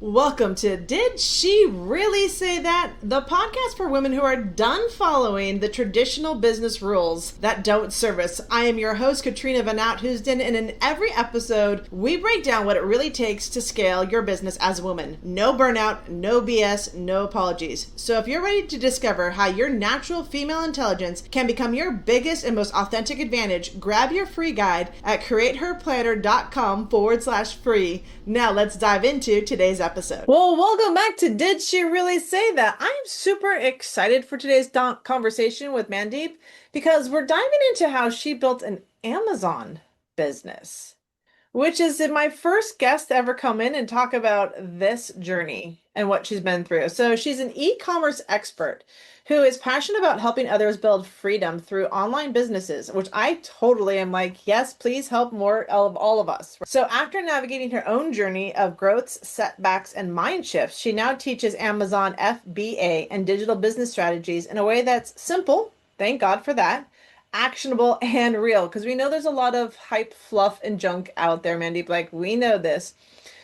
Welcome to Did She Really Say That? The podcast for women who are done following the traditional business rules that don't serve us. I am your host, Katrina Van Housden, and in every episode, we break down what it really takes to scale your business as a woman. No burnout, no BS, no apologies. So if you're ready to discover how your natural female intelligence can become your biggest and most authentic advantage, grab your free guide at createherplanner.com/free. Now let's dive into today's episode. Well, welcome back to Did She Really Say That? I'm super excited for today's conversation with Mandeep because we're diving into how she built an Amazon business, which is my first guest to ever come in and talk about this journey and what she's been through. So she's an e-commerce expert who is passionate about helping others build freedom through online businesses, which I totally am like, yes, please help more of all of us. So after navigating her own journey of growths, setbacks, and mind shifts, she now teaches Amazon FBA and digital business strategies in a way that's simple, thank God for that, actionable, and real. Because we know there's a lot of hype, fluff, and junk out there, Mandeep. Like, we know this.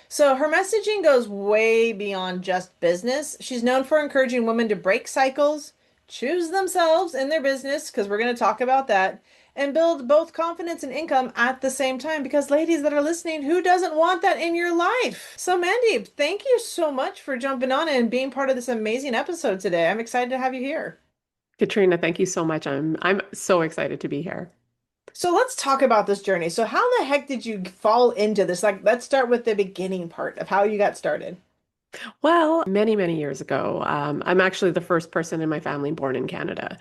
So her messaging goes way beyond just business. She's known for encouraging women to break cycles, choose themselves in their business, because we're going to talk about that, and build both confidence and income at the same time. Because ladies that are listening, who doesn't want that in your life? So Mandeep, thank you so much for jumping on and being part of this amazing episode today. I'm excited to have you here. Katrina, thank you so much. I'm so excited to be here. So let's talk about this journey. So how the heck did you fall into this? Like, let's start with the beginning part of how you got started. Well, many, many years ago, I'm actually the first person in my family born in Canada.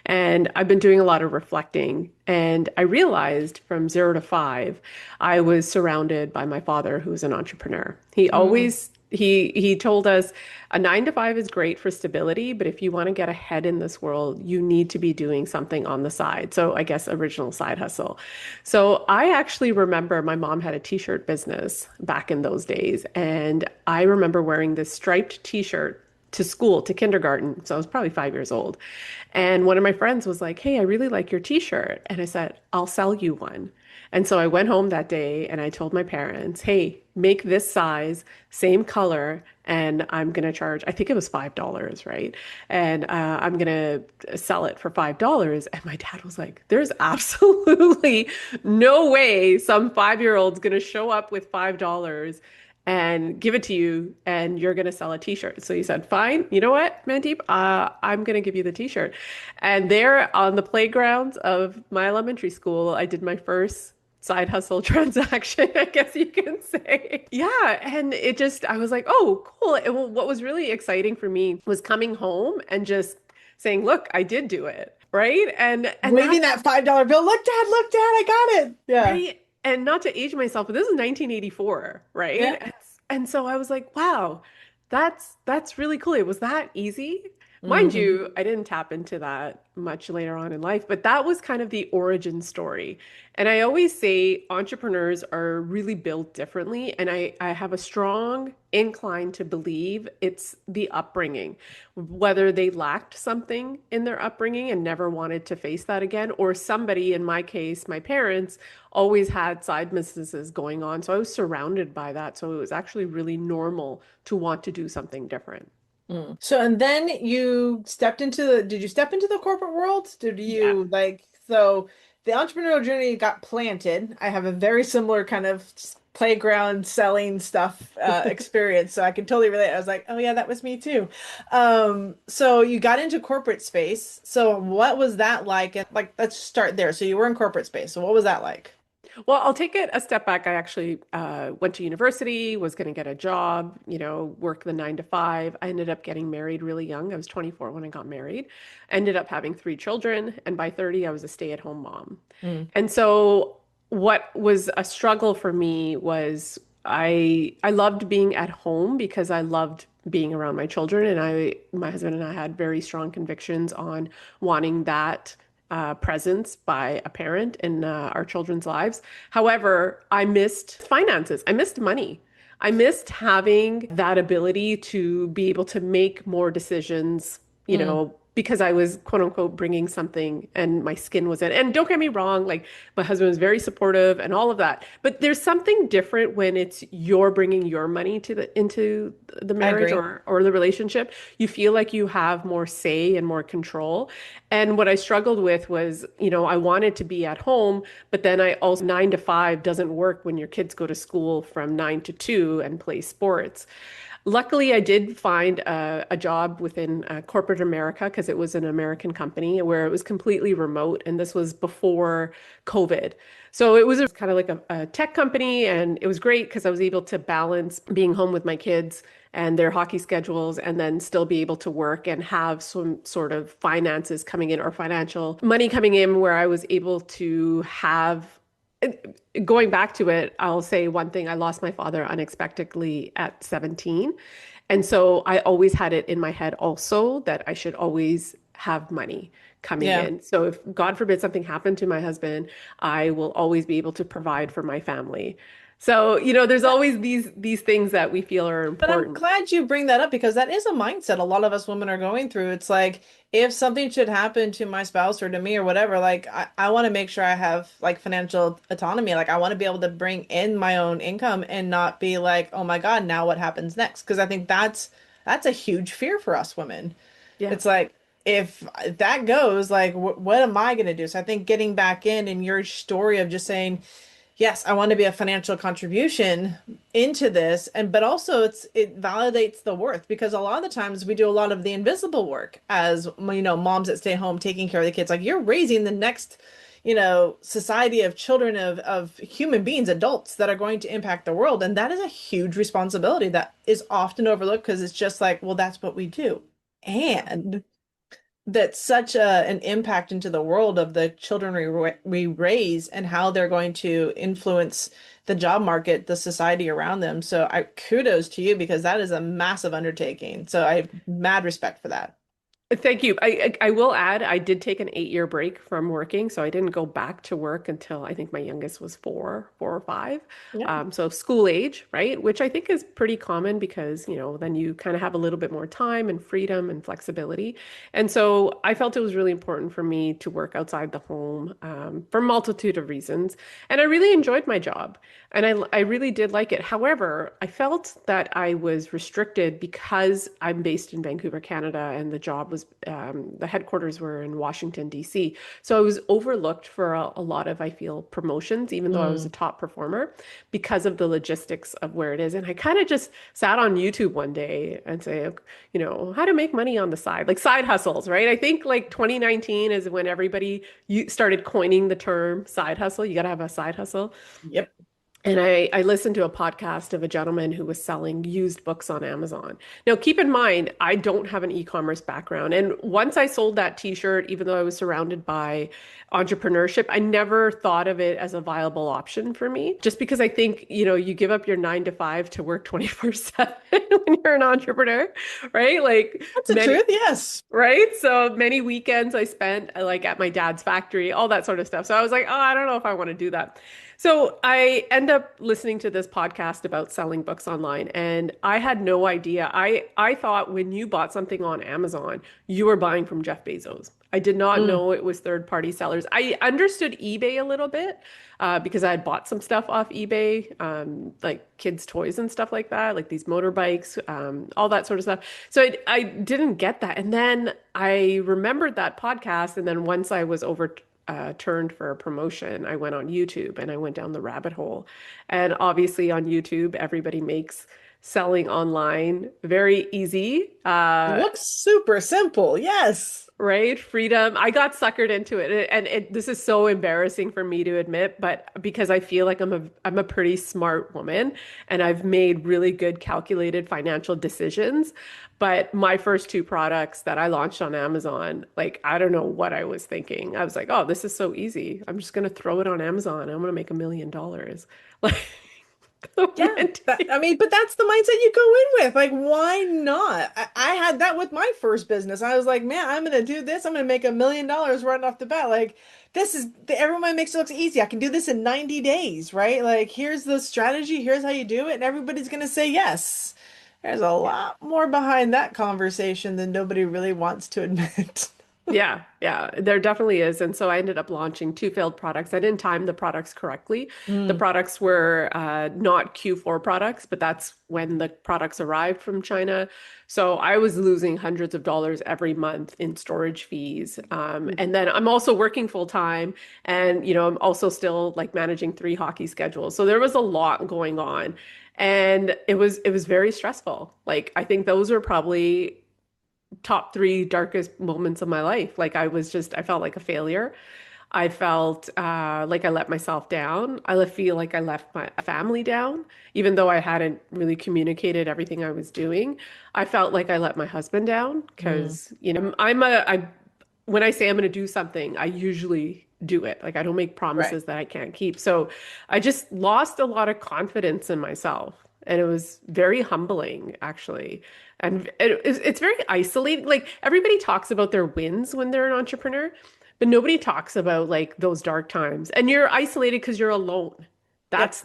And I've been doing a lot of reflecting. And I realized from 0 to 5, I was surrounded by my father, who's an entrepreneur. Mm, He told us a 9 to 5 is great for stability, but if you want to get ahead in this world, you need to be doing something on the side. So I guess original side hustle. So I actually remember my mom had a t-shirt business back in those days. And I remember wearing this striped t-shirt to school, to kindergarten. So I was probably 5 years old. And one of my friends was like, "Hey, I really like your t-shirt." And I said, "I'll sell you one." And so I went home that day and I told my parents, "Hey, make this size, same color, and I'm going to charge, I think it was $5, right? And I'm going to sell it for $5." And my dad was like, "There's absolutely no way some 5-year-old's going to show up with $5 and give it to you and you're going to sell a t-shirt." So he said, "Fine, you know what, Mandeep, I'm going to give you the t-shirt." And there on the playgrounds of my elementary school, I did my first side hustle transaction, I guess you can say. Yeah. And I was like, oh, cool. And what was really exciting for me was coming home and just saying, look, I did do it. Right. And waving that's that $5 bill. Look, Dad, I got it. Yeah. right. And not to age myself, but this is 1984, right? Yeah. And so I was like, wow, that's really cool. It was that easy. Mind Hmm. you, I didn't tap into that much later on in life, but that was kind of the origin story. And I always say entrepreneurs are really built differently. And I have a strong incline to believe it's the upbringing, whether they lacked something in their upbringing and never wanted to face that again, or somebody, in my case, my parents, always had side businesses going on. So I was surrounded by that. So it was actually really normal to want to do something different. Mm. So, and then did you step into the corporate world? Did Yeah. you so the entrepreneurial journey got planted. I have a very similar kind of playground selling stuff experience. So I can totally relate. I was like, oh yeah, that was me too. So you got into corporate space. So what was that like? And like, let's start there. So you were in corporate space. So what was that like? Well, I'll take it a step back. I actually went to university, was going to get a job, work the 9 to 5. I ended up getting married really young. I was 24 when I got married. Ended up having 3 children, and by 30, I was a stay-at-home mom. Mm. And so, what was a struggle for me was I loved being at home because I loved being around my children, and my husband and I had very strong convictions on wanting that presence by a parent in our children's lives. However, I missed finances. I missed money. I missed having that ability to be able to make more decisions, Mm. because I was quote unquote bringing something and my skin was in. And don't get me wrong, like my husband was very supportive and all of that. But there's something different when it's you're bringing your money to the into the I marriage agree. or the relationship. You feel like you have more say and more control. And what I struggled with was, I wanted to be at home, but then I also 9 to 5 doesn't work when your kids go to school from 9 to 2 and play sports. Luckily, I did find a job within corporate America because it was an American company where it was completely remote, and this was before COVID. So it was kind of like a tech company, and it was great because I was able to balance being home with my kids and their hockey schedules, and then still be able to work and have some sort of finances coming in or financial money coming in where I was able to have going back to it, I'll say one thing. I lost my father unexpectedly at 17. And so I always had it in my head also that I should always have money coming Yeah. in. So if God forbid something happened to my husband, I will always be able to provide for my family. So, there's always these things that we feel are But I'm important. glad you bring that up because that is a mindset a lot of us women are going through. It's like if something should happen to my spouse or to me or whatever, like I want to make sure I have like financial autonomy. Like I want to be able to bring in my own income and not be like, oh my God, now what happens next? Because I think that's a huge fear for us women. Yeah. It's like if that goes, like what am I going to do? So I think getting back in your story of just saying, yes, I want to be a financial contribution into this, and but also it validates the worth because a lot of the times we do a lot of the invisible work as moms that stay home taking care of the kids. Like you're raising the next society of children of human beings, adults that are going to impact the world, and that is a huge responsibility that is often overlooked because it's just like, well, that's what we do. And that's such an impact into the world of the children we raise and how they're going to influence the job market, the society around them. So I kudos to you because that is a massive undertaking. So I have mad respect for that. Thank you. I will add, I did take an 8 year break from working, so I didn't go back to work until I think my youngest was 4 or 5. Yeah. So school age, right? Which I think is pretty common because, then you kind of have a little bit more time and freedom and flexibility. And so I felt it was really important for me to work outside the home for a multitude of reasons. And I really enjoyed my job. And I really did like it. However, I felt that I was restricted because I'm based in Vancouver, Canada, and the job was the headquarters were in Washington, D.C. So I was overlooked for a lot of, I feel, promotions, even though I was a Mm. top performer, because of the logistics of where it is. And I kind of just sat on YouTube one day and say, how to make money on the side, like side hustles, right? I think like 2019 is when everybody you started coining the term side hustle. You got to have a side hustle. Yep. And I listened to a podcast of a gentleman who was selling used books on Amazon. Now, keep in mind, I don't have an e-commerce background. And once I sold that t-shirt, even though I was surrounded by entrepreneurship, I never thought of it as a viable option for me. Just because I think, you give up your 9 to 5 to work 24/7 when you're an entrepreneur, right? Like That's the many, truth. Yes. right? So many weekends I spent like at my dad's factory, all that sort of stuff. So I was like, oh, I don't know if I want to do that. So I end up listening to this podcast about selling books online, and I had no idea. I thought when you bought something on Amazon, you were buying from Jeff Bezos. I did not Mm. know it was third-party sellers. I understood eBay a little bit because I had bought some stuff off eBay, like kids' toys and stuff like that, like these motorbikes, all that sort of stuff. So I didn't get that. And then I remembered that podcast. And then once I was turned for a promotion, I went on YouTube and I went down the rabbit hole. And obviously on YouTube, everybody makes selling online very easy. Looks super simple. Yes. Right? Freedom. I got suckered into it. And this is so embarrassing for me to admit, but because I feel like I'm a pretty smart woman and I've made really good calculated financial decisions. But my first two products that I launched on Amazon, like I don't know what I was thinking. I was like, oh, this is so easy. I'm just gonna throw it on Amazon. I'm gonna make $1 million. Like Yeah, I mean, but that's the mindset you go in with. Like, why not? I had that with my first business. I was like, man, I'm gonna do this. I'm gonna make $1 million right off the bat. Like, this is everyone makes it look easy. I can do this in 90 days, right? Like, here's the strategy. Here's how you do it, and everybody's gonna say yes. There's a Yeah. lot more behind that conversation than nobody really wants to admit. Yeah, yeah, there definitely is. And so I ended up launching two failed products. I didn't time the products correctly. The Mm, products were not Q4 products, but that's when the products arrived from China. So I was losing hundreds of dollars every month in storage fees. And then I'm also working full time and, I'm also still like managing three hockey schedules. So there was a lot going on. And it was very stressful. Like I think those were probably top three darkest moments of my life. Like I felt like a failure. I felt like I let myself down. Feel like I left my family down, even though I hadn't really communicated everything I was doing. I felt like I let my husband down mm, because, when I say I'm going to do something, I usually do it. Like I don't make right. promises that I can't keep. So I just lost a lot of confidence in myself. And it was very humbling, actually. And it's very isolating. Like everybody talks about their wins when they're an entrepreneur, but nobody talks about like those dark times. And you're isolated because you're alone. Yep.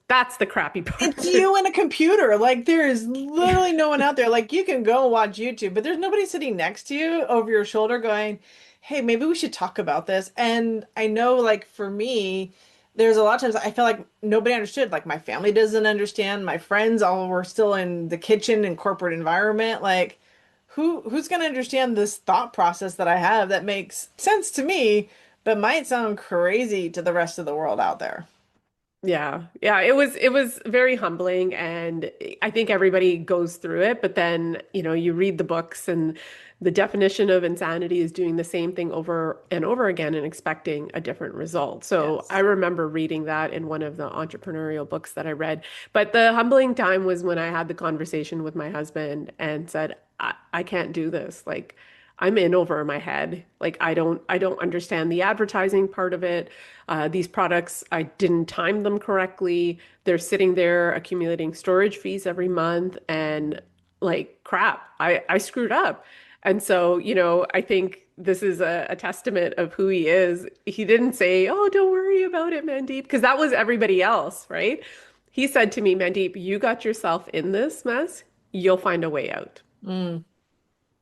That's the crappy It's part. you and a computer. Like there is literally no one out there. Like you can go and watch YouTube, but there's nobody sitting next to you over your shoulder going, "Hey, maybe we should talk about this." And I know like for me, there's a lot of times I feel like nobody understood. Like my family doesn't understand. My friends all were still in the kitchen and corporate environment. Like who's going to understand this thought process that I have that makes sense to me, but might sound crazy to the rest of the world out there. Yeah. Yeah, it was very humbling and I think everybody goes through it, but then, you read the books and the definition of insanity is doing the same thing over and over again and expecting a different result. So I Yes. remember reading that in one of the entrepreneurial books that I read. But the humbling time was when I had the conversation with my husband and said, I can't do this. Like I'm in over my head. Like I don't understand the advertising part of it. These products, I didn't time them correctly. They're sitting there accumulating storage fees every month and like crap, I screwed up. And so, I think this is a testament of who he is. He didn't say, "Oh, don't worry about it, Mandeep," because that was everybody else, right? He said to me, "Mandeep, you got yourself in this mess. You'll find a way out." Mm,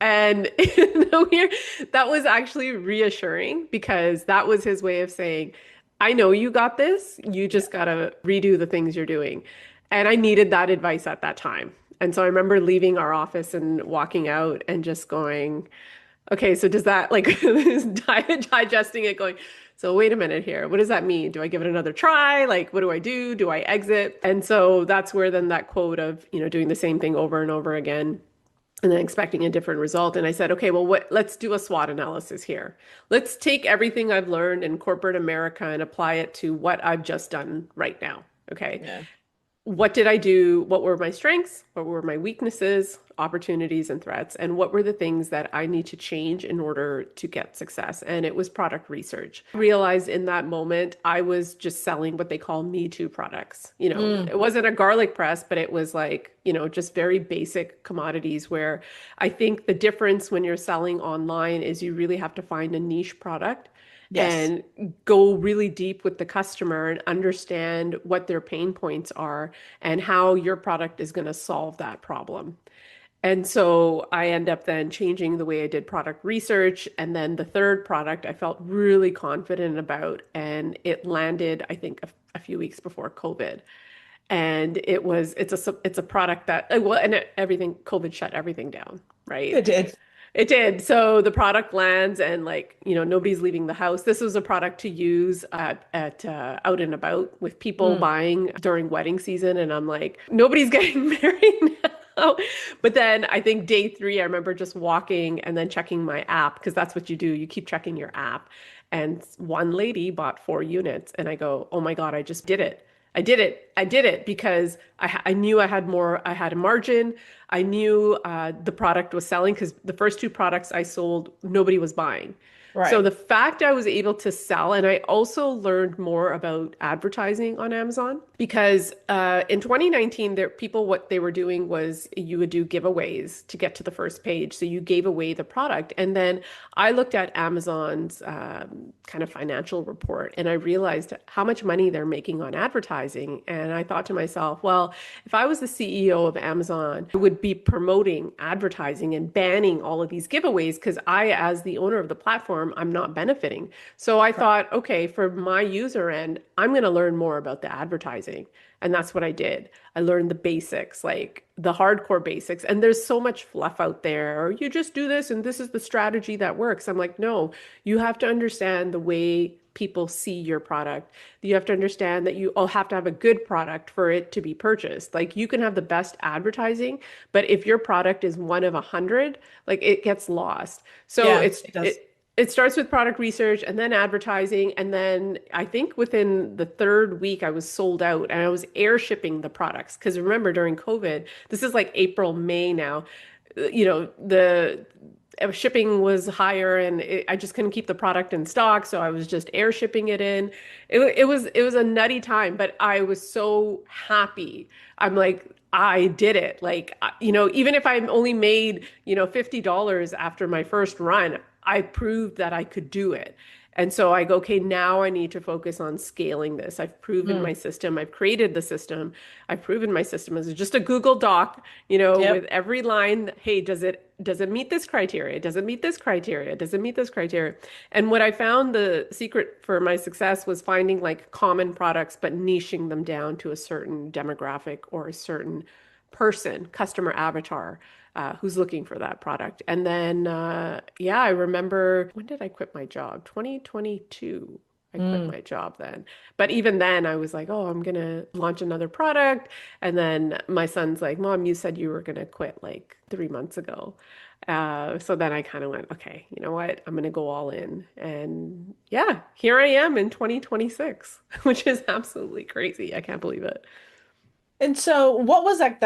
And that was actually reassuring because that was his way of saying, I know you got this. You yeah. just got to redo the things you're doing. And I needed that advice at that time. And so I remember leaving our office and walking out and just going, okay, so does that like digesting it, going, so wait a minute here. What does that mean? Do I give it another try? Like, what do I do? Do I exit? And so that's where then that quote of, doing the same thing over and over again and then expecting a different result. And I said, okay, well, let's do a SWOT analysis here. Let's take everything I've learned in corporate America and apply it to what I've just done right now. Okay. Yeah. What did I do? What were my strengths? What were my weaknesses, opportunities, and threats? And what were the things that I need to change in order to get success? And it was product research. I realized in that moment, I was just selling what they call Me Too products. Mm, It wasn't a garlic press, but it was like, just very basic commodities where I think the difference when you're selling online is you really have to find a niche product yes. and go really deep with the customer and understand what their pain points are and how your product is going to solve that problem. And so I end up then changing the way I did product research. And then the third product I felt really confident about, and it landed, I think, a few weeks before COVID. And it's a product that, well, and everything, COVID shut everything down, right? It did. It did. So the product lands and like, nobody's leaving the house. This was a product to use at out and about with people Mm, buying during wedding season. And I'm like, nobody's getting married now. But then I think day three, I remember just walking and then checking my app because that's what you do. You keep checking your app. And one lady bought 4 units and I go, oh my God, I just did it. I did it. I did it because I knew I had more, I had a margin. I knew the product was selling because the first two products I sold, nobody was buying. So Right. the fact I was able to sell, and I also learned more about advertising on Amazon because in 2019, there people what they were doing was you would do giveaways to get to the first page. So you gave away the product, and then I looked at Amazon's kind of financial report, and I realized how much money they're making on advertising. And I thought to myself, well, if I was the CEO of Amazon, I would be promoting advertising and banning all of these giveaways because I, as the owner of the platform, I'm not benefiting. So I Right. thought, okay, for my user end, I'm going to learn more about the advertising. And that's what I did. I learned the basics, like the hardcore basics. And there's so much fluff out there. Or you just do this and this is the strategy that works. I'm like, no, you have to understand the way people see your product. You have to understand that you all have to have a good product for it to be purchased. Like you can have the best advertising, but if your product is one of 100, like it gets lost. So Yeah, it does. it starts with product research and then advertising. And then I think within the third week, I was sold out and I was air shipping the products. Because remember, during COVID, this is like April, May now, the shipping was higher and I just couldn't keep the product in stock. So I was just air shipping it in. It was a nutty time, but I was so happy. I'm like, I did it. Like, even if I only made, $50 after my first run, I proved that I could do it. And so I go, okay, now I need to focus on scaling this. I've proven Mm. my system. I've created the system. I've proven my system is just a Google Doc, with Yep. every line, hey, does it meet this criteria? Does it meet this criteria? Does it meet this criteria? And what I found the secret for my success was finding like common products, but niching them down to a certain demographic or a certain person, customer avatar, who's looking for that product. And then, yeah, I remember when did I quit my job? 2022. I quit Mm. my job then. But even then, I was like, oh, I'm going to launch another product. And then my son's like, Mom, you said you were going to quit like 3 months ago. So then I kind of went, okay, you know what? I'm going to go all in. And yeah, here I am in 2026, which is absolutely crazy. I can't believe it. And so what was like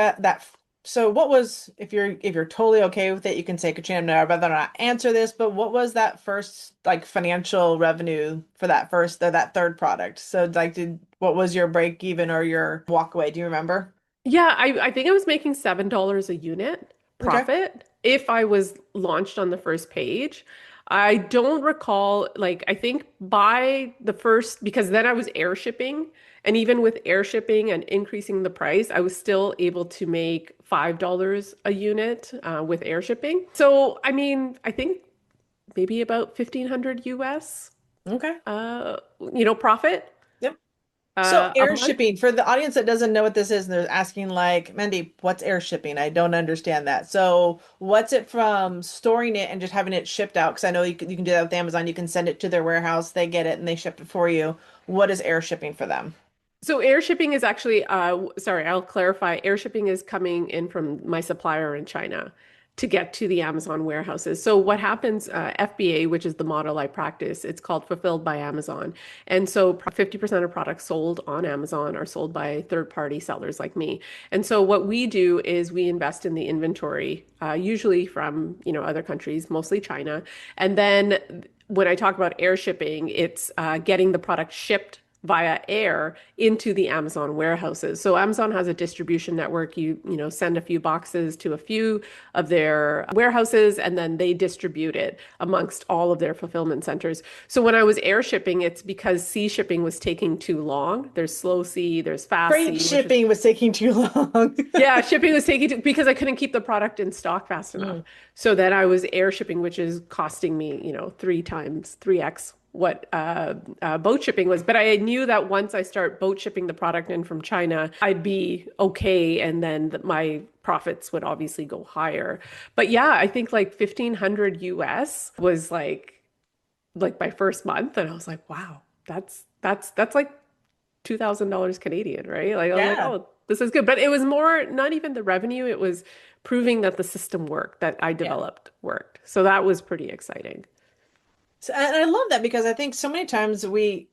so what was if you're totally okay with it, you can say Katrina, no, I'd rather not answer this, but what was that first like financial revenue for that third product? So like what was your break even or your walk away? Do you remember? Yeah, I think I was making $7 a unit Okay. profit if I was launched on the first page. I don't recall, like, I think by the first, because then I was air shipping, and even with air shipping and increasing the price, I was still able to make $5 a unit with air shipping. So, I mean, I think maybe about 1500 US, Okay. uh, profit Yep. So a air month. shipping, for the audience that doesn't know what this is, and they're asking like, Mandy, what's air shipping? I don't understand that. So what's it from storing it and just having it shipped out? Because I know you can do that with Amazon. You can send it to their warehouse, they get it, and they ship it for you. What is air shipping for them? So air shipping is actually, sorry, I'll clarify. Air shipping is coming in from my supplier in China to get to the Amazon warehouses. So what happens, FBA, which is the model I practice, it's called Fulfilled by Amazon. And so 50% of products sold on Amazon are sold by third-party sellers like me. And so what we do is we invest in the inventory, usually from, other countries, mostly China. And then when I talk about air shipping, it's getting the product shipped via air into the Amazon warehouses. So Amazon has a distribution network. You send a few boxes to a few of their warehouses and then they distribute it amongst all of their fulfillment centers. So when I was air shipping, it's because sea shipping was taking too long. There's slow sea, there's fast Freight sea, which is shipping was taking too long. yeah, shipping was taking because I couldn't keep the product in stock fast enough. Mm. So then I was air shipping, which is costing me, 3x what boat shipping was. But I knew that once I start boat shipping the product in from China, I'd be okay, and then my profits would obviously go higher. But yeah, I think like 1500 US was like my first month, and I was like, wow, that's like $2,000 Canadian, right? Like I was like, Yeah. oh, this is good. But it was more not even the revenue, it was proving that the system worked, that I Yeah. developed worked. So that was pretty exciting. So, and I love that because I think so many times we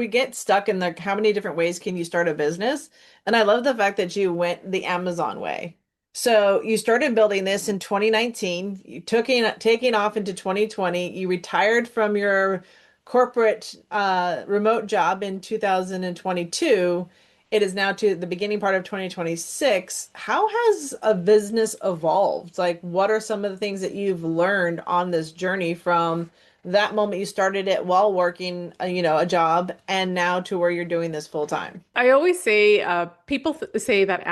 get stuck in like how many different ways can you start a business? And I love the fact that you went the Amazon way. So you started building this in 2019. You took taking off into 2020. You retired from your corporate remote job in 2022. It is now to the beginning part of 2026. How has a business evolved? Like, what are some of the things that you've learned on this journey from that moment you started it while working, a job, and now to where you're doing this full time? I always say, people th say that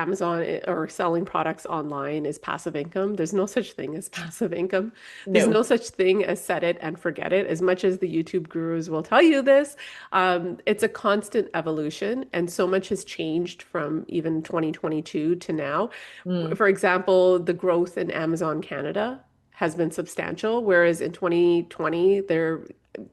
or selling products online is passive income. There's no such thing as passive income. There's No. no such thing as set it and forget it. As much as the YouTube gurus will tell you this, it's a constant evolution, and so much has changed from even 2022 to now. Mm, For example, the growth in Amazon Canada has been substantial, whereas in 2020,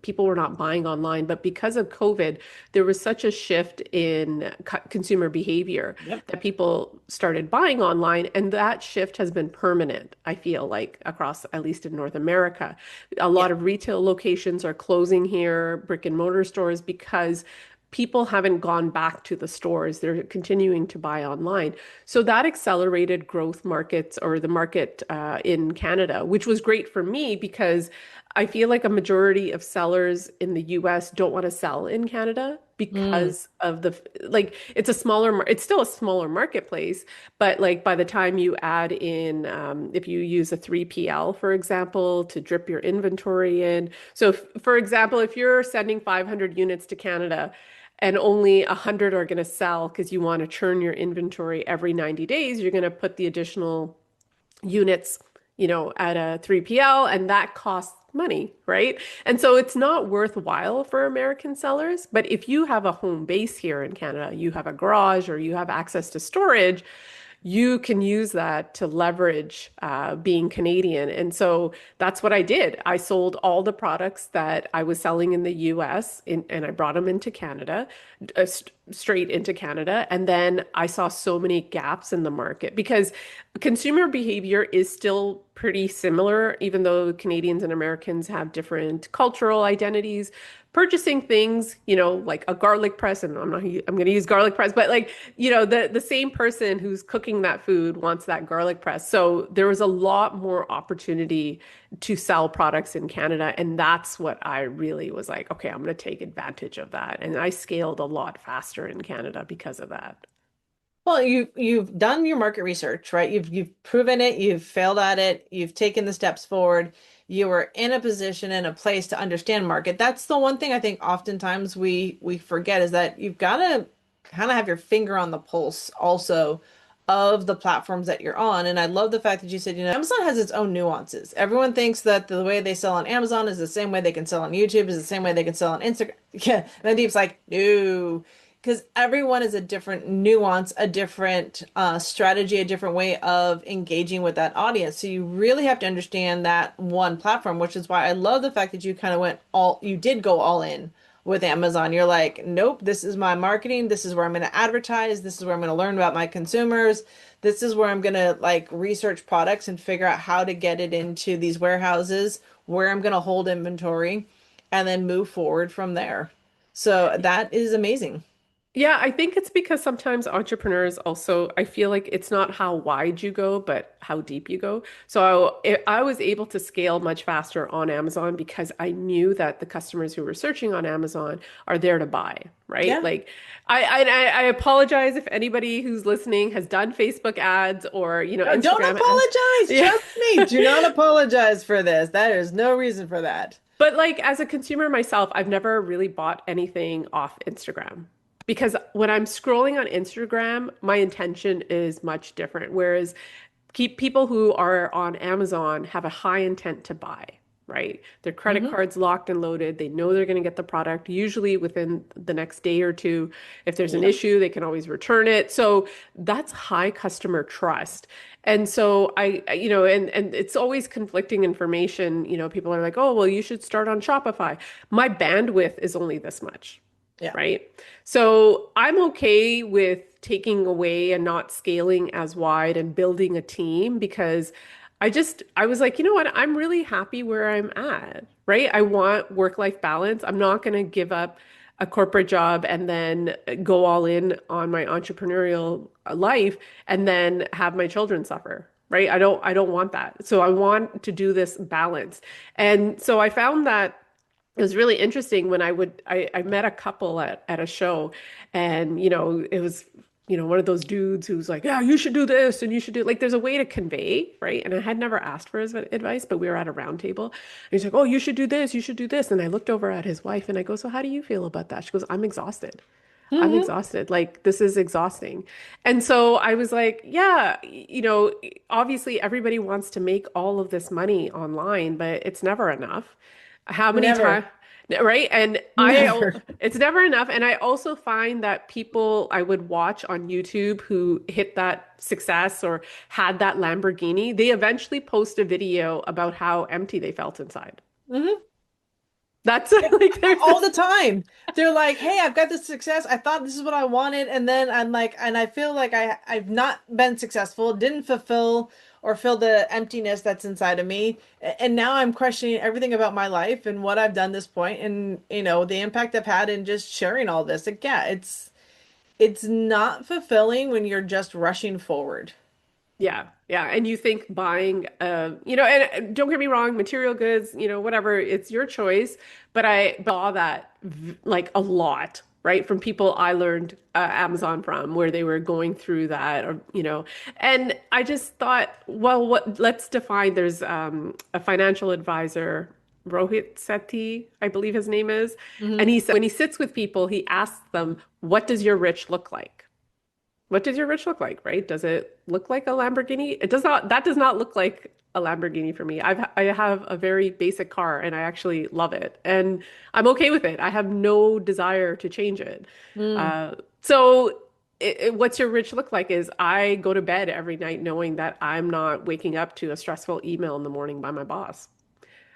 people were not buying online. But because of COVID, there was such a shift in consumer behavior yep. that people started buying online, and that shift has been permanent, I feel like, across, at least in North America. A Yeah. lot of retail locations are closing here, brick and mortar stores, because people haven't gone back to the stores. They're continuing to buy online. So that accelerated growth markets, or the market in Canada, which was great for me because I feel like a majority of sellers in the US don't want to sell in Canada Mm, because of like, it's still a smaller marketplace, but like by the time you add in, if you use a 3PL, for example, to drip your inventory in. So for example, if you're sending 500 units to Canada, and only 100 are going to sell because you want to churn your inventory every 90 days, you're going to put the additional units, at a 3PL, and that costs money, right? And so it's not worthwhile for American sellers. But if you have a home base here in Canada, you have a garage or you have access to storage, you can use that to leverage being Canadian. And so that's what I did. I sold all the products that I was selling in the US and I brought them into Canada, straight into Canada. And then I saw so many gaps in the market because consumer behavior is still pretty similar, even though Canadians and Americans have different cultural identities. Purchasing things, like a garlic press, and I'm going to use garlic press, but like, the same person who's cooking that food wants that garlic press. So there was a lot more opportunity to sell products in Canada. And that's what I really was like, okay, I'm going to take advantage of that. And I scaled a lot faster in Canada because of that. Well, you've done your market research, right? You've proven it, you've failed at it, you've taken the steps forward. You were in a position and a place to understand market. That's the one thing I think oftentimes we forget is that you've got to kind of have your finger on the pulse also of the platforms that you're on. And I love the fact that you said, Amazon has its own nuances. Everyone thinks that the way they sell on Amazon is the same way they can sell on YouTube, is the same way they can sell on Instagram. Yeah. And Mandeep's like, no, because everyone is a different nuance, a different strategy, a different way of engaging with that audience. So you really have to understand that one platform, which is why I love the fact that you kind of you did go all in with Amazon. You're like, nope, this is my marketing. This is where I'm going to advertise. This is where I'm going to learn about my consumers. This is where I'm going to like research products and figure out how to get it into these warehouses, where I'm going to hold inventory, and then move forward from there. So that is amazing. Yeah, I think it's because sometimes entrepreneurs also, I feel like it's not how wide you go, but how deep you go. So I was able to scale much faster on Amazon because I knew that the customers who were searching on Amazon are there to buy, right? Yeah. Like, I apologize if anybody who's listening has done Facebook ads or, No, don't Instagram ads. apologize. Yeah. Trust me. Do not apologize for this. There is no reason for that. But like as a consumer myself, I've never really bought anything off Instagram because when I'm scrolling on Instagram, my intention is much different. Whereas keep people who are on Amazon have a high intent to buy, right? Their credit Hmm. card's locked and loaded. They know they're going to get the product usually within the next day or two. If there's an Yeah. issue, they can always return it. So that's high customer trust. And so and it's always conflicting information. People are like, "Oh, well, you should start on Shopify." My bandwidth is only this much, Yeah. right? So I'm okay with taking away and not scaling as wide and building a team because I was like, you know what? I'm really happy where I'm at, right? I want work-life balance. I'm not going to give up. a corporate job and then go all in on my entrepreneurial life and then have my children suffer, right? I don't want that. So I want to do this balance. And so I found that it was really interesting when I met a couple at a show and it was one of those dudes who's like, yeah, you should do this and you should do like there's a way to convey, right? And I had never asked for his advice, but we were at a round table. And he's like, oh, you should do this, you should do this. And I looked over at his wife and I go, so how do you feel about that? She goes, I'm exhausted. I'm Hmm. exhausted. Like, this is exhausting. And so I was like, yeah, obviously everybody wants to make all of this money online, but it's never enough. How many times, Never, right? And never. it's never enough. And I also find that people I would watch on YouTube who hit that success or had that Lamborghini, they eventually post a video about how empty they felt inside. Hmm. That's Yeah, like, there's all this, the time. They're like, "Hey, I've got this success. I thought this is what I wanted, and then I'm like, and I feel like I've not been successful, didn't fulfill or fill the emptiness that's inside of me, and now I'm questioning everything about my life and what I've done this point, and the impact I've had in just sharing all this. Like, yeah, it's not fulfilling when you're just rushing forward. yeah, yeah. And you think buying, and don't get me wrong, material goods, whatever, it's your choice. But I saw that like a lot, right? From people I learned Amazon from, where they were going through that, and I just thought, well, let's define, there's a financial advisor, Rohit Sethi, I believe his name is. And Hmm. he said, when he sits with people, he asks them, what does your rich look like? What does your rich look like, right? Does it look like a Lamborghini? It does not, that does not look like a Lamborghini for me. I have a very basic car and I actually love it. And I'm okay with it. I have no desire to change it. Mm. So what's your rich look like is I go to bed every night knowing that I'm not waking up to a stressful email in the morning by my boss.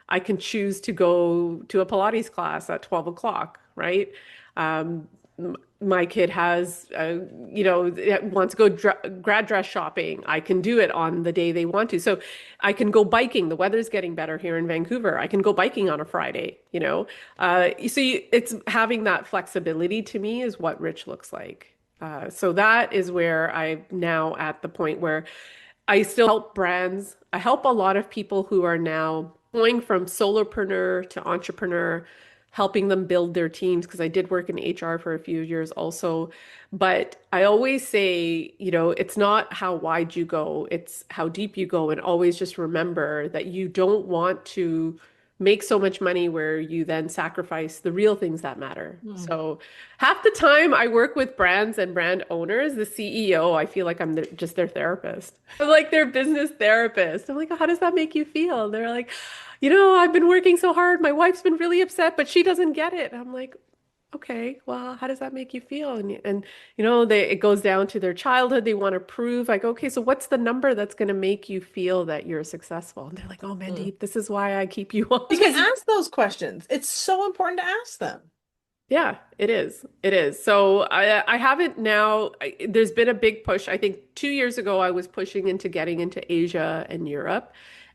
I can choose to go to a Pilates class at 12 o'clock, right? Um, my kid has, wants to go grad dress shopping. I can do it on the day they want to. So I can go biking. The weather's getting better here in Vancouver. I can go biking on a Friday. It's having that flexibility to me is what rich looks like. So that is where I'm now at the point where I still help brands. I help a lot of people who are now going from solopreneur to entrepreneur, helping them build their teams because I did work in HR for a few years also. But I always say, it's not how wide you go, it's how deep you go. And always just remember that you don't want to make so much money where you then sacrifice the real things that matter. Mm. So half the time I work with brands and brand owners, the CEO, I feel like I'm just their therapist. I'm like their business therapist. I'm like, how does that make you feel? They're like, I've been working so hard. My wife's been really upset, but she doesn't get it. I'm like, okay, well, how does that make you feel? It goes down to their childhood. They want to prove, like, okay, so what's the number that's going to make you feel that you're successful? And they're like, oh, Mm. Mandeep, this is why I keep you on I was going to because ask those questions. It's so important to ask them. yeah, it is. It is. So I haven't now. There's been a big push. I think 2 years ago, I was pushing into getting into Asia and Europe,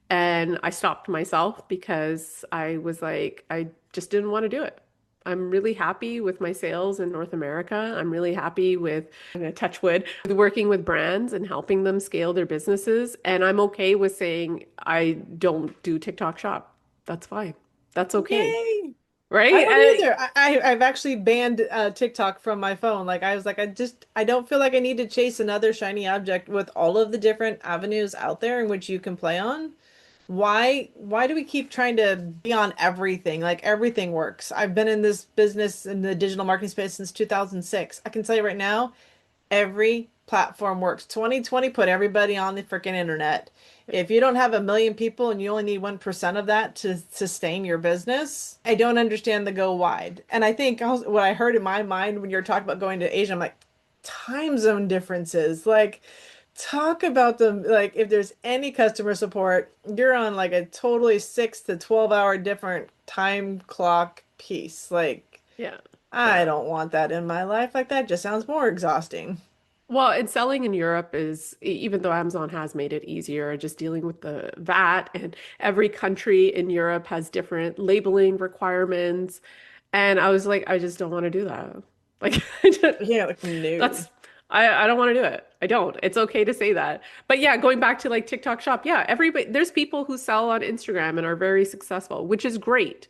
and I stopped myself because I was like, I just didn't want to do it. I'm really happy with my sales in North America. I'm really happy with, I'm going to touch wood, with working with brands and helping them scale their businesses. And I'm okay with saying I don't do TikTok shop. That's fine. That's okay. Yay. I Right? don't either. I've actually banned TikTok from my phone. Like I was like, I don't feel like I need to chase another shiny object with all of the different avenues out there in which you can play on. Why do we keep trying to be on everything? Like everything works. I've been in this business in the digital marketing space since 2006. I can tell you right now, every platform works. 2020 put everybody on the freaking internet. If you don't have a million people and you only need 1% of that to sustain your business, I don't understand the go wide. And I think also what I heard in my mind when you're talking about going to Asia, I'm like, time zone differences. Like, talk about them. Like, if there's any customer support, you're on like a totally 6 to 12 hour different time clock piece. Like, Yeah. I Yeah. don't want that in my life. Like, that just sounds more exhausting. Well, and selling in Europe is, even though Amazon has made it easier, just dealing with the VAT, and every country in Europe has different labeling requirements. And I was like, I just don't want to do that. Like, I just, Yeah, like no. that's, I don't want to do it. I don't. It's okay to say that. But yeah, going back to like TikTok shop, yeah, everybody, there's people who sell on Instagram and are very successful, which is great.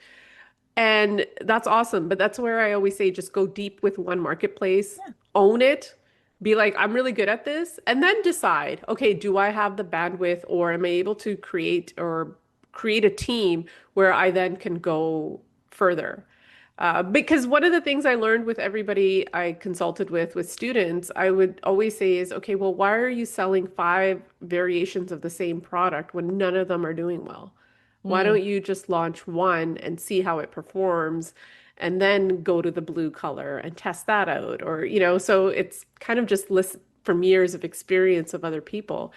And that's awesome. But that's where I always say just go deep with one marketplace, Yeah. own it, be like, I'm really good at this, and then decide, okay, do I have the bandwidth or am I able to create a team where I then can go further? Because one of the things I learned with everybody I consulted with students, I would always say is, okay, well, why are you selling five variations of the same product when none of them are doing well? Why Mm. don't you just launch one and see how it performs and then go to the blue color and test that out? Or, so it's kind of just list from years of experience of other people.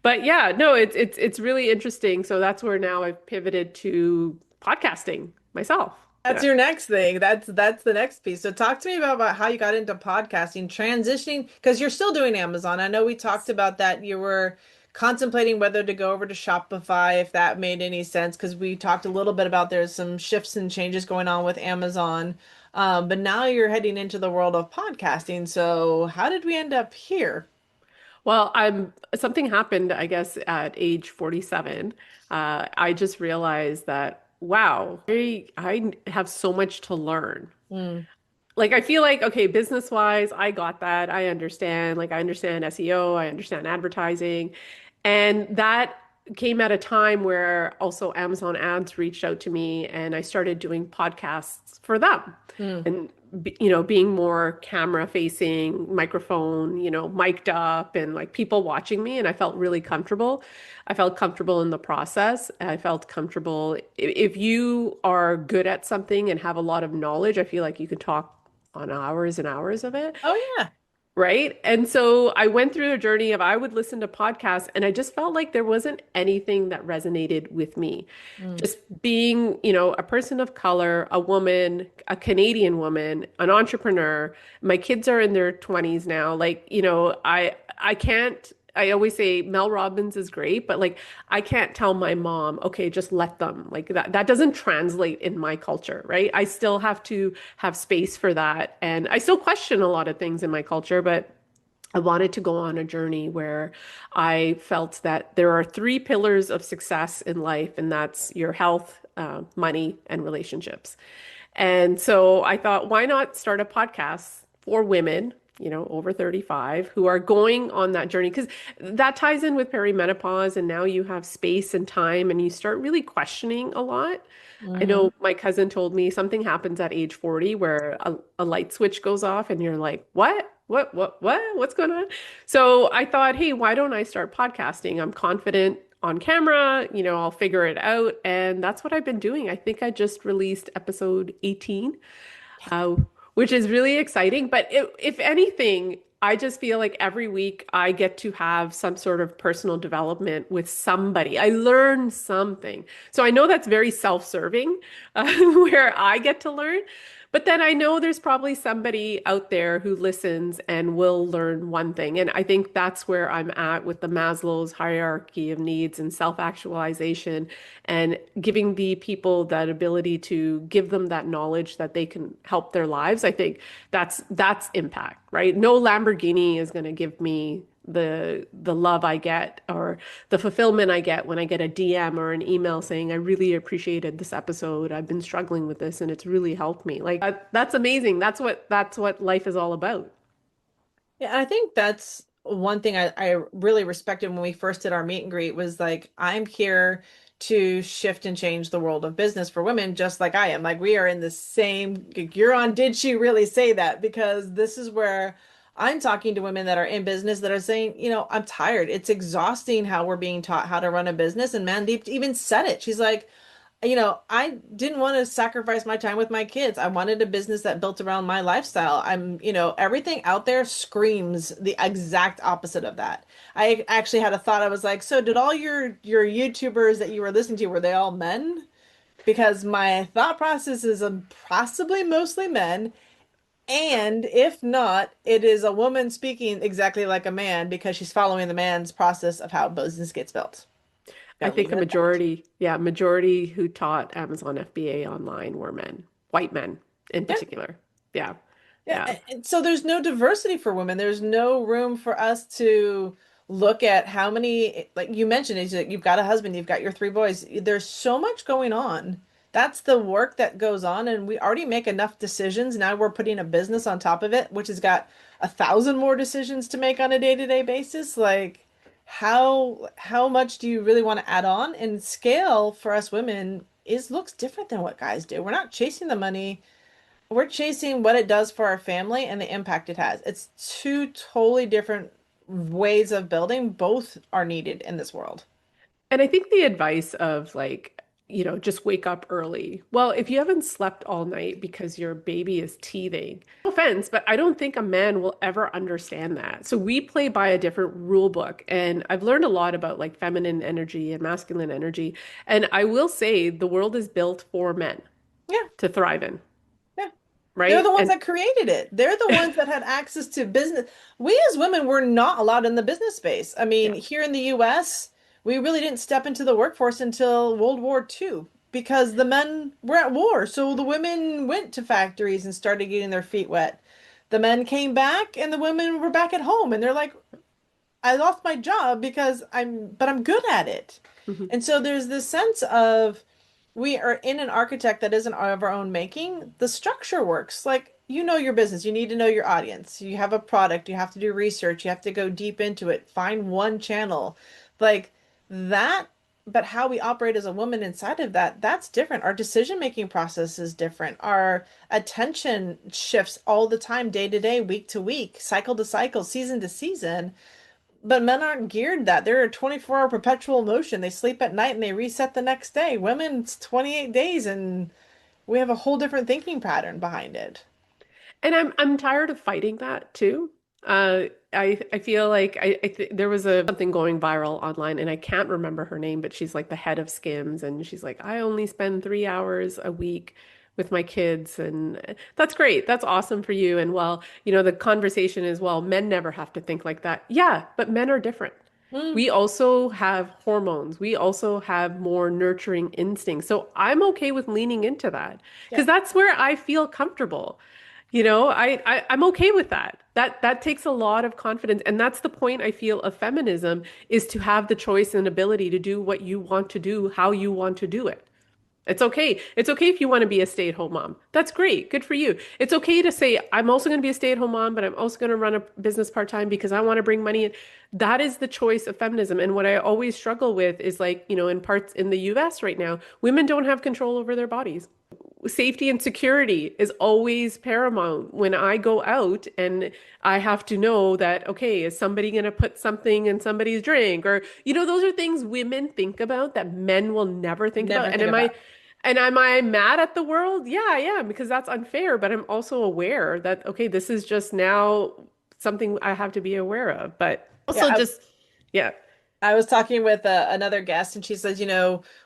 But yeah, no, it's really interesting. So that's where now I've pivoted to podcasting myself. That's Yeah. your next thing. That's the next piece. So talk to me about how you got into podcasting, transitioning, because you're still doing Amazon. I know we talked about that. You were contemplating whether to go over to Shopify, if that made any sense, because we talked a little bit about there's some shifts and changes going on with Amazon. But now you're heading into the world of podcasting. So how did we end up here? Well, something happened, I guess, at age 47. I just realized that, wow, I have so much to learn. Mm, Like I feel like, okay, business wise, I got that. I understand. Like I understand SEO, I understand advertising. And that came at a time where also Amazon ads reached out to me and I started doing podcasts for them. mm. And being more camera facing, microphone, mic'd up and like people watching me and I felt really comfortable. I felt comfortable in the process. I felt comfortable. If you are good at something and have a lot of knowledge, I feel like you can talk on hours and hours of it. Oh yeah. Right. And so I went through a journey of I would listen to podcasts and I just felt like there wasn't anything that resonated with me. Mm, Just being, a person of color, a woman, a Canadian woman, an entrepreneur. My kids are in their 20s now. Like, I can't I always say Mel Robbins is great, but like I can't tell my mom, okay, just let them. Like that doesn't translate in my culture, right? I still have to have space for that. And I still question a lot of things in my culture, but I wanted to go on a journey where I felt that there are three pillars of success in life, and that's your health, money, and relationships. And so I thought, why not start a podcast for women, over 35 who are going on that journey? Because that ties in with perimenopause, and now you have space and time, and you start really questioning a lot. I hmm know my cousin told me something happens at age 40 where a light switch goes off, and you're like, what? What's going on? So I thought, hey, why don't I start podcasting? I'm confident on camera, I'll figure it out. And that's what I've been doing. I think I just released episode 18, uh, which is really exciting. But if anything, I just feel like every week I get to have some sort of personal development with somebody. I learn something. So I know that's very self-serving, where I get to learn. But then I know there's probably somebody out there who listens and will learn one thing. And I think that's where I'm at with the Maslow's hierarchy of needs and self-actualization and giving the people that ability to give them that knowledge that they can help their lives. I think that's impact, right? No Lamborghini is going to give me the love I get or the fulfillment I get when I get a DM or an email saying, I really appreciated this episode. I've been struggling with this and it's really helped me. Like that's amazing. That's what life is all about. Yeah, I think that's one thing I really respected when we first did our meet and greet was like, I'm here to shift and change the world of business for women, just like I am. Like, we are in the same, you're on, did she really say that? Because this is where I'm talking to women that are in business that are saying, I'm tired. It's exhausting how we're being taught how to run a business. And Mandeep even said it. She's like, I didn't want to sacrifice my time with my kids. I wanted a business that built around my lifestyle. Everything out there screams the exact opposite of that. I actually had a thought. I was like, so did all your YouTubers that you were listening to, were they all men? Because my thought process is possibly mostly men. And if not, it is a woman speaking exactly like a man because she's following the man's process of how business gets built. I Gotta leave think it at that. majority who taught Amazon FBA online were men, white men. in Yeah. particular. Yeah. Yeah, Yeah. and so there's no diversity for women. There's no room for us to look at how many, like you mentioned, is that you've got a husband, you've got your three boys. There's so much going on. That's the work that goes on, and we already make enough decisions. Now we're putting a business on top of it, which has got 1,000 more decisions to make on a day-to-day basis. Like, how much do you really want to add on? And scale for us women is looks different than what guys do. We're not chasing the money, we're chasing what it does for our family and the impact it has. It's two totally different ways of building. Both are needed in this world. And I think the advice of like, just wake up early. Well, if you haven't slept all night because your baby is teething, no offense, but I don't think a man will ever understand that. So we play by a different rule book. And I've learned a lot about like feminine energy and masculine energy. And I will say the world is built for men Yeah, to thrive in, yeah. They're right? the ones And that created it. They're the ones that had access to business. We as women were not allowed in the business space. I mean, yeah. here in the US, we really didn't step into the workforce until World War II because the men were at war. So the women went to factories and started getting their feet wet. The men came back and the women were back at home and they're like, I lost my job because but I'm good at it. Mhm. And so there's this sense of we are in an architect that isn't of our own making. The structure works. Like, you know your business, you need to know your audience. You have a product, you have to do research, you have to go deep into it, find one channel. Like that, but how we operate as a woman inside of that, that's different. Our decision-making process is different. Our attention shifts all the time, day to day, week to week, cycle to cycle, season to season. But men aren't geared that. They're a 24-hour perpetual motion. They sleep at night and they reset the next day. Women's 28 days and we have a whole different thinking pattern behind it. And I'm tired of fighting that too. I feel like I th there was a something going viral online, and I can't remember her name, but she's like the head of Skims, and she's like, I only spend 3 hours a week with my kids, and that's great. That's awesome for you. And well, the conversation is, well, men never have to think like that. Yeah, but men are different. Mm, We also have hormones. We also have more nurturing instincts. So I'm okay with leaning into that yeah. because that's where I feel comfortable. I'm okay with that. That takes a lot of confidence. And that's the point I feel of feminism is to have the choice and ability to do what you want to do, how you want to do it. It's okay. It's okay if you want to be a stay-at-home mom. That's great. Good for you. It's okay to say, I'm also going to be a stay-at-home mom, but I'm also going to run a business part-time because I want to bring money in. That is the choice of feminism. And what I always struggle with is like, in parts in the US right now, women don't have control over their bodies. Safety and security is always paramount when I go out and I have to know that, okay, is somebody going to put something in somebody's drink? Or, those are things women think about that men will never think about. Never think about. And am I mad at the world? Yeah, I am, because that's unfair. But I'm also aware that, okay, this is just now something I have to be aware of. But Yeah, also just, yeah. I was talking with another guest and she says,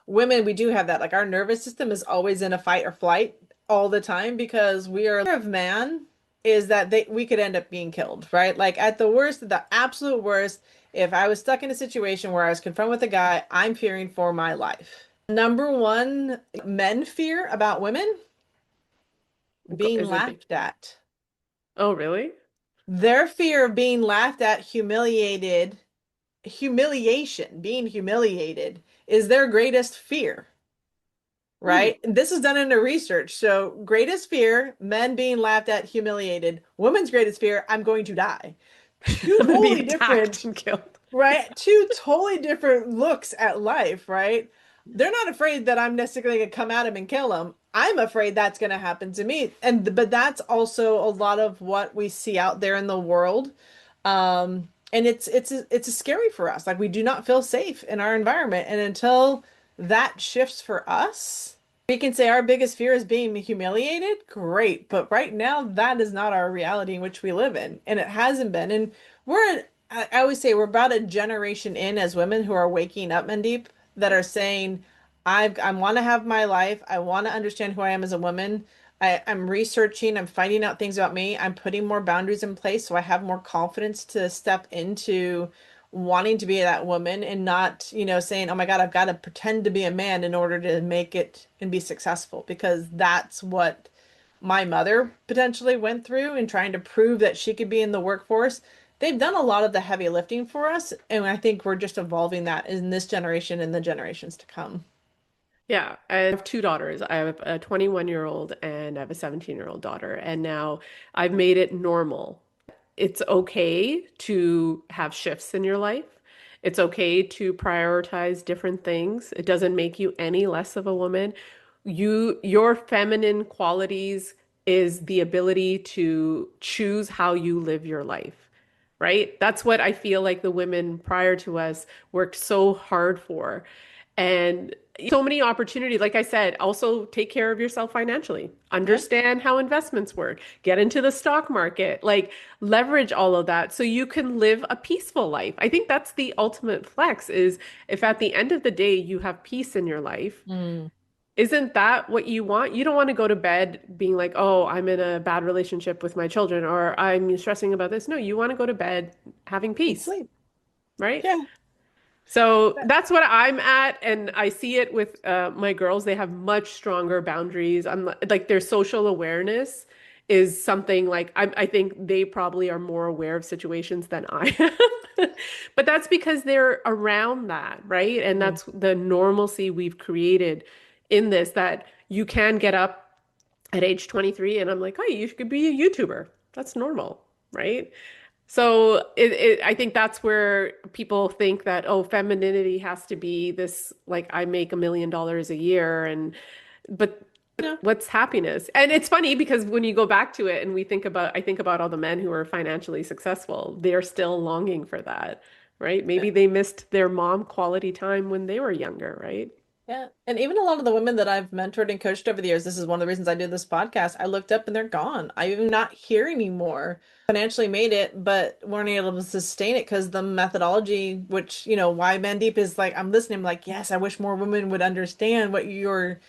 women, we do have that. Like our nervous system is always in a fight or flight all the time because we are of man is that we could end up being killed, right? Like at the worst, the absolute worst, if I was stuck in a situation where I was confronted with a guy, I'm fearing for my life. Number one, men fear about women being Is it the, laughed at. oh, really? Their fear of being laughed at, humiliation, being humiliated is their greatest fear, Hmm. right? And this is done in the research. So, greatest fear, men being laughed at, humiliated. Women's greatest fear, I'm going to die. Two I'm gonna be totally different, attacked and killed. right? Two totally different looks at life, right? They're not afraid that I'm necessarily going to come at him and kill him. I'm afraid that's going to happen to me. But that's also a lot of what we see out there in the world. And it's scary for us. Like we do not feel safe in our environment. And until that shifts for us, we can say our biggest fear is being humiliated. Great. But right now, that is not our reality in which we live in. And it hasn't been. And I always say we're about a generation in as women who are waking up, Mandeep, that are saying, I want to have my life. I want to understand who I am as a woman. I'm researching, I'm finding out things about me. I'm putting more boundaries in place so I have more confidence to step into wanting to be that woman and not, saying, oh my God, I've got to pretend to be a man in order to make it and be successful because that's what my mother potentially went through in trying to prove that she could be in the workforce. They've done a lot of the heavy lifting for us, and I think we're just evolving that in this generation and the generations to come. Yeah, I have two daughters. I have a 21-year-old and I have a 17-year-old daughter. And now I've made it normal. It's okay to have shifts in your life. It's okay to prioritize different things. It doesn't make you any less of a woman. Your feminine qualities is the ability to choose how you live your life, right? That's what I feel like the women prior to us worked so hard for. And so many opportunities. Like I said, also take care of yourself financially. Yeah. Understand how investments work. Get into the stock market. Like leverage all of that so you can live a peaceful life. I think that's the ultimate flex is if at the end of the day you have peace in your life, Mm. isn't that what you want? You don't want to go to bed being like, "Oh, I'm in a bad relationship with my children," or "I'm stressing about this." No, you want to go to bed having And peace, sleep. right? Yeah. So that's what I'm at, and I see it with my girls. They have much stronger boundaries. Like their social awareness is something like I think they probably are more aware of situations than I am. But that's because they're around that, right? And Mm. that's the normalcy we've created in this that you can get up at age 23 and I'm like, oh, you could be a YouTuber. That's normal, right? So I think that's where people think that, oh, femininity has to be this, like I make $1 million a year and but No. what's happiness? And it's funny because when you go back to it and I think about all the men who are financially successful, they're still longing for that, right? Yeah. Maybe they missed their mom quality time when they were younger, right? Yeah. And even a lot of the women that I've mentored and coached over the years, this is one of the reasons I do this podcast. I looked up and they're gone. I'm not here anymore. Financially made it, but weren't able to sustain it because the methodology, which, why Mandeep is like, I'm listening, I'm like, yes, I wish more women would understand what you're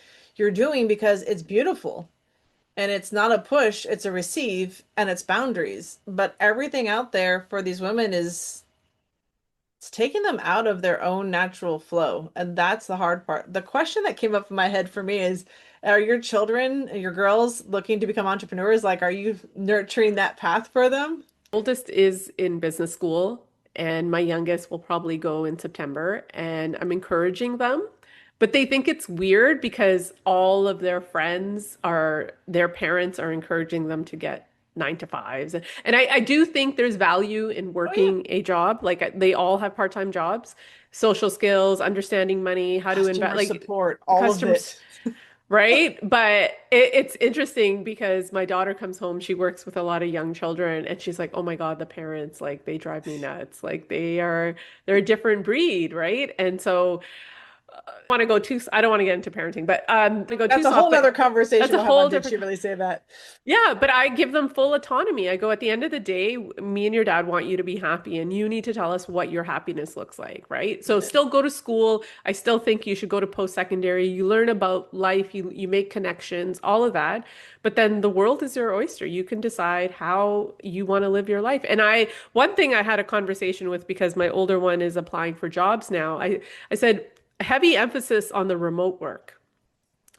doing because it's beautiful. And it's not a push, it's a receive and it's boundaries. But everything out there for these women is it's taking them out of their own natural flow. And that's the hard part. The question that came up in my head for me is, are your children, your girls looking to become entrepreneurs? Like, are you nurturing that path for them? Oldest is in business school, and my youngest will probably go in September, and I'm encouraging them. But they think it's weird because all of their parents are encouraging them to get 9 to 5s. And I do think there's value in Oh yeah. working a job. Like they all have part-time jobs, social skills, understanding money, how to invest, Customer like support, all of customers. it. Right? But it's interesting because my daughter comes home, she works with a lot of young children, and she's like, "Oh my God, the parents, like they drive me nuts. Like they're a different breed, right?" And so I don't want to get into parenting, but to go too That's a soft, whole but nother that's conversation a we'll have on whole Did different She Really Say That? yeah, but I give them full autonomy. I go, at the end of the day, me and your dad want you to be happy, and you need to tell us what your happiness looks like, right? So still go to school. I still think you should go to post-secondary. You learn about life, you make connections, all of that. But then the world is your oyster. You can decide how you want to live your life. And one thing I had a conversation with because my older one is applying for jobs now. I said, heavy emphasis on the remote work.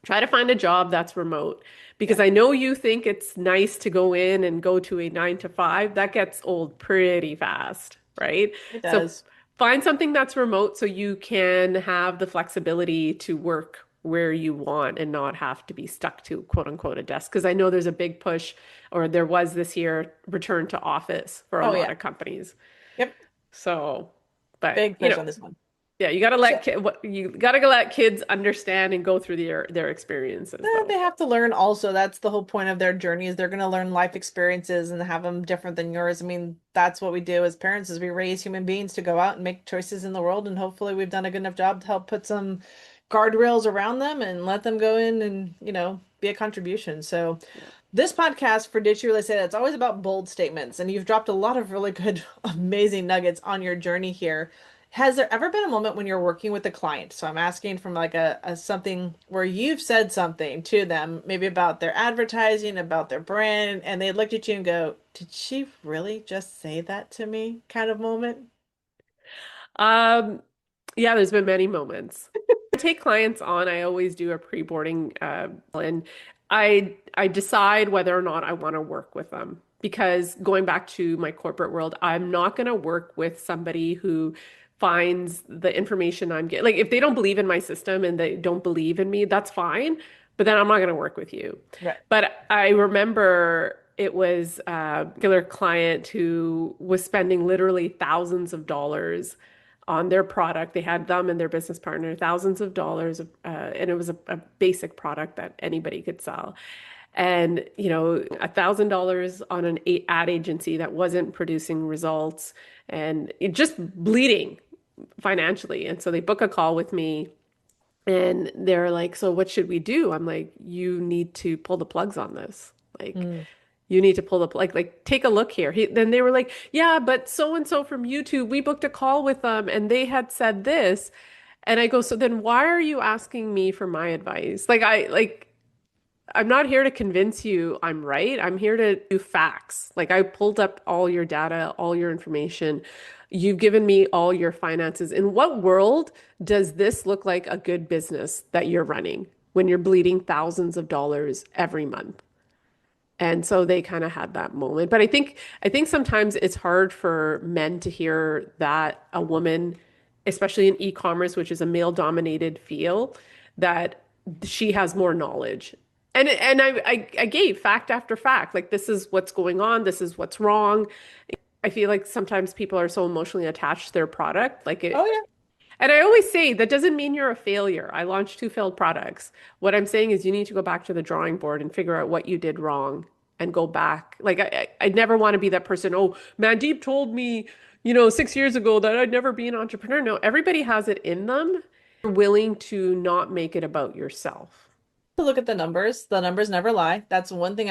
Try to find a job that's remote because Yeah, I know you think it's nice to go in and go to a 9 to 5. That gets old pretty fast, right? it So does. find something that's remote so you can have the flexibility to work where you want and not have to be stuck to quote unquote a desk. Because I know there's a big push, or there was this year, return to office for a Oh lot yeah. of companies. Yep. So, but Big push on this one. yeah, So you gotta let kids understand and go through their experiences they though. have to learn also. That's the whole point of their journey is they're going to learn life experiences and have them different than yours. I mean, that's what we do as parents is we raise human beings to go out and make choices in the world. And hopefully we've done a good enough job to help put some guardrails around them and let them go in and, be a contribution. So Yeah. this podcast for Did You Really Say That? It's always about bold statements, and you've dropped a lot of really good, amazing nuggets on your journey here. Has there ever been a moment when you're working with a client? So I'm asking from like a something where you've said something to them, maybe about their advertising, about their brand, and they looked at you and go, "Did she really just say that to me?" Kind of moment. Um, yeah, there's been many moments. I take clients on, I always do a pre-boarding and I decide whether or not I want to work with them. Because going back to my corporate world, I'm not going to work with somebody who finds the information I'm getting. Like if they don't believe in my system and they don't believe in me, that's fine. But then I'm not going to work with you. Right. But I remember it was a particular client who was spending literally thousands of dollars on their product. They had them and their business partner, thousands of dollars, and it was a basic product that anybody could sell. And, $1,000 on an ad agency that wasn't producing results and it just bleeding financially. And so they book a call with me and they're like, "So what should we do?" I'm like, "You need to pull the plugs on this. Like, Mm. you need to pull the like take a look here." Then they were like, "Yeah, but so and so from YouTube, we booked a call with them and they had said this." And I go, "So then why are you asking me for my advice?" I'm not here to convince you I'm right. I'm here to do facts. Like I pulled up all your data, all your information. You've given me all your finances. In what world does this look like a good business that you're running when you're bleeding thousands of dollars every month? And so they kind of had that moment. But I think sometimes it's hard for men to hear that a woman, especially in e-commerce, which is a male-dominated field, that she has more knowledge. And I gave fact after fact, like this is what's going on, this is what's wrong. I feel like sometimes people are so emotionally attached to their product, like Oh it. yeah. And I always say that doesn't mean you're a failure. I launched two failed products. What I'm saying is you need to go back to the drawing board and figure out what you did wrong and go back. Like I never want to be that person. Oh, Mandeep told me, 6 years ago that I'd never be an entrepreneur. No, everybody has it in them. You're willing to not make it about yourself. To look at the numbers. The numbers never lie. That's one thing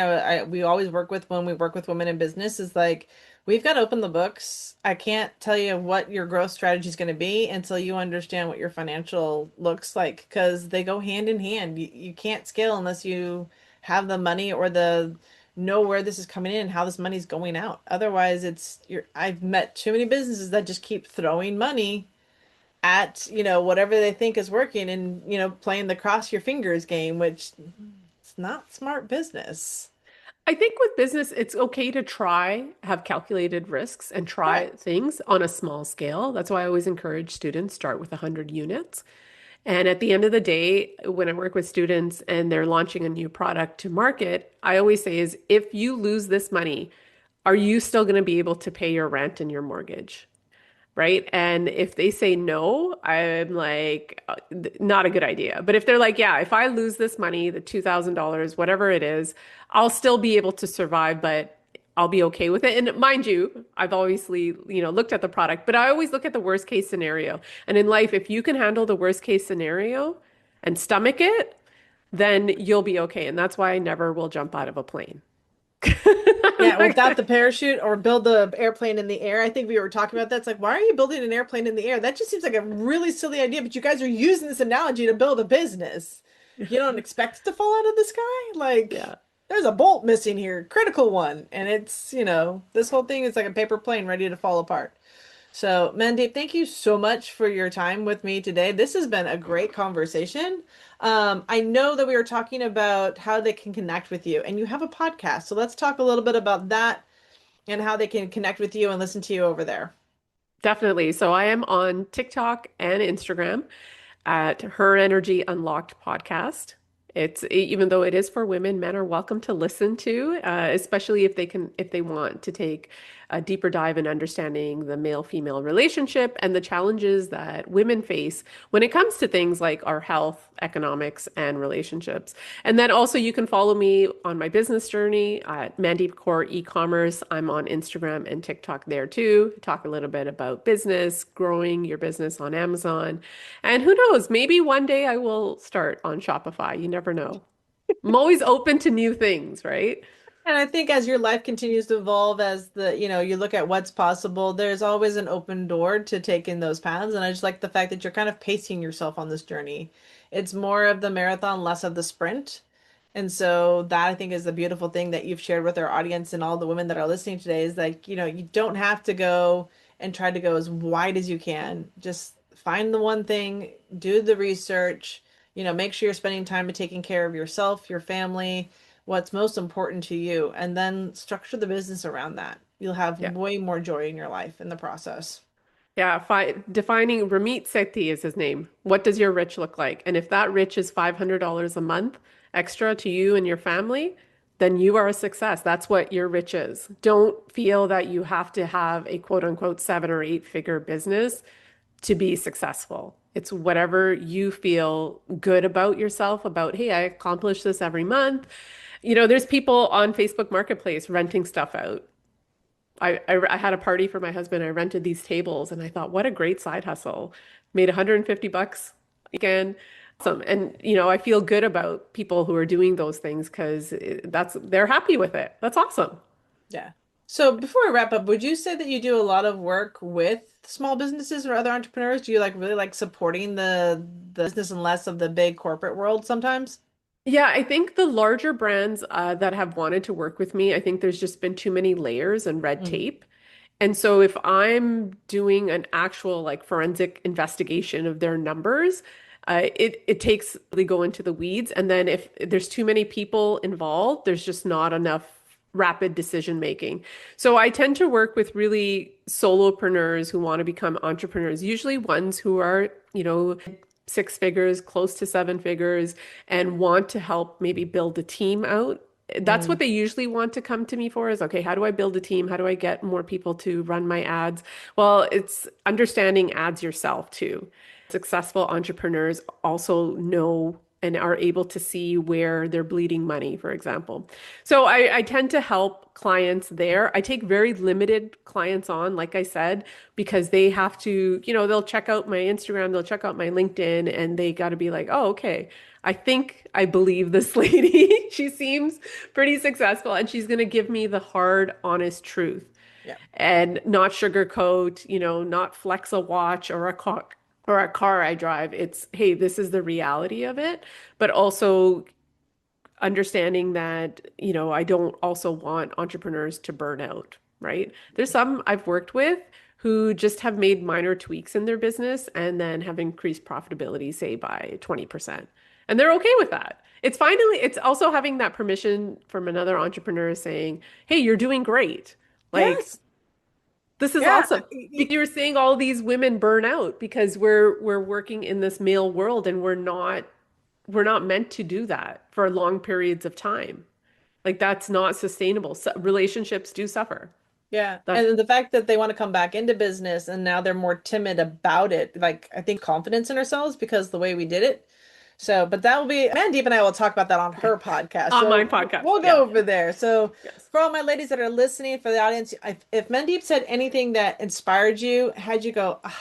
we always work with when we work with women in business is like we've got to open the books. I can't tell you what your growth strategy is going to be until you understand what your financial looks like because they go hand in hand. You can't scale unless you have the money or the know where this is coming in and how this money's going out. Otherwise, I've met too many businesses that just keep throwing money at, whatever they think is working and, playing the cross your fingers game, which it's not smart business. I think with business, it's okay to try, have calculated risks and try Correct. things on a small scale. That's why I always encourage students start with 100 units. And at the end of the day, when I work with students and they're launching a new product to market, I always say is if you lose this money, are you still going to be able to pay your rent and your mortgage? Right? And if they say no, I'm like, not a good idea. But if they're like, yeah, if I lose this money, the $2,000, whatever it is, I'll still be able to survive, but I'll be okay with it. And mind you, I've obviously, looked at the product, but I always look at the worst case scenario. And in life, if you can handle the worst case scenario and stomach it, then you'll be okay. And that's why I never will jump out of a plane. I'm Yeah, not without gonna- the parachute or build the airplane in the air. I think we were talking about that. It's like, why are you building an airplane in the air? That just seems like a really silly idea, but you guys are using this analogy to build a business. You don't expect it to fall out of the sky? Like, Yeah. there's a bolt missing here, critical one. And it's, this whole thing is like a paper plane ready to fall apart. So, Mandeep, thank you so much for your time with me today. This has been a great conversation. I know that we were talking about how they can connect with you, and you have a podcast. So let's talk a little bit about that and how they can connect with you and listen to you over there. Definitely. So I am on TikTok and Instagram at Her Energy Unlocked podcast. It's even though it is for women, men are welcome to listen to, especially if they want to take a deeper dive in understanding the male-female relationship and the challenges that women face when it comes to things like our health, economics, and relationships. And then also you can follow me on my business journey at Mandeep Core E-commerce. I'm on Instagram and TikTok there too. Talk a little bit about business, growing your business on Amazon. And who knows, maybe one day I will start on Shopify. You never know. I'm always open to new things, right? And I think as your life continues to evolve, as you look at what's possible, there's always an open door to take in those paths. And I just like the fact that you're kind of pacing yourself on this journey. It's more of the marathon, less of the sprint. And so that I think is the beautiful thing that you've shared with our audience and all the women that are listening today is like, you don't have to go and try to go as wide as you can. Just find the one thing, do the research, Make sure you're spending time to taking care of yourself, your family, what's most important to you, and then structure the business around that. You'll have Yeah. way more joy in your life in the process. Yeah, defining Ramit Sethi is his name. What does your rich look like? And if that rich is $500 a month extra to you and your family, then you are a success. That's what your rich is. Don't feel that you have to have a quote unquote 7 or 8 figure business to be successful. It's whatever you feel good about yourself, about, hey, I accomplish this every month. There's people on Facebook Marketplace renting stuff out. I had a party for my husband. I rented these tables and I thought, what a great side hustle. Made $150 again. Awesome. And I feel good about people who are doing those things because they're happy with it. That's awesome. Yeah. So before we wrap up, would you say that you do a lot of work with small businesses or other entrepreneurs? Do you really like supporting the business and less of the big corporate world sometimes? Yeah, I think the larger brands that have wanted to work with me, I think there's just been too many layers and red Mm, tape. And so if I'm doing an actual like forensic investigation of their numbers, it takes really go into the weeds. And then if there's too many people involved, there's just not enough rapid decision making. So I tend to work with really solopreneurs who want to become entrepreneurs, usually ones who are, 6 figures, close to 7 figures, and want to help maybe build a team out. That's what mm, they usually want to come to me for is, okay, how do I build a team? How do I get more people to run my ads? Well, it's understanding ads yourself too. Successful entrepreneurs also know and are able to see where they're bleeding money, for example. So I tend to help clients there. I take very limited clients on, like I said, because they have to, they'll check out my Instagram, they'll check out my LinkedIn, and they got to be like, oh, okay, I think I believe this lady. She seems pretty successful, and she's going to give me the hard, honest truth yeah. and not sugarcoat, not flex a watch or a car I drive. It's, hey, this is the reality of it, but also understanding that, I don't also want entrepreneurs to burn out, right? There's some I've worked with who just have made minor tweaks in their business and then have increased profitability, say by 20%. And they're okay with that. It's also having that permission from another entrepreneur saying, hey, you're doing great. Like, Yes. this is Yeah. awesome. Because you were saying all these women burn out because we're working in this male world and we're not meant to do that for long periods of time. Like that's not sustainable. So relationships do suffer. Yeah. That's And then the fact that they want to come back into business and now they're more timid about it, like I think confidence in ourselves because the way we did it. So, but that will be Mandeep and I will talk about that on her podcast. on my So podcast. we'll Yeah. go over there. So Yes. for all my ladies that are listening, for the audience, if Mandeep said anything that inspired you, had you go, ah,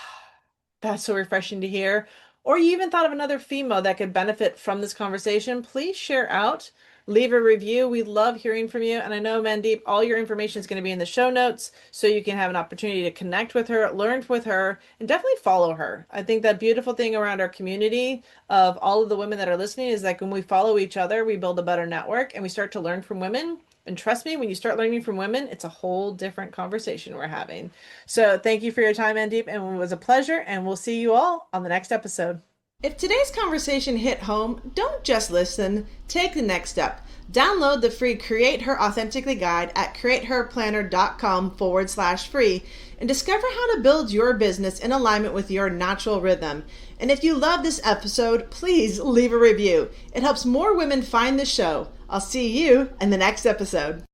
that's so refreshing to hear, or you even thought of another female that could benefit from this conversation, please share out. Leave a review. We love hearing from you. And I know, Mandeep, all your information is going to be in the show notes so you can have an opportunity to connect with her, learn with her, and definitely follow her. I think that beautiful thing around our community of all of the women that are listening is like when we follow each other, we build a better network and we start to learn from women. And trust me, when you start learning from women, it's a whole different conversation we're having. So thank you for your time, Mandeep, and it was a pleasure. And we'll see you all on the next episode. If today's conversation hit home, don't just listen, take the next step. Download the free Create Her Authentically guide at createherplanner.com/free and discover how to build your business in alignment with your natural rhythm. And if you love this episode, please leave a review. It helps more women find the show. I'll see you in the next episode.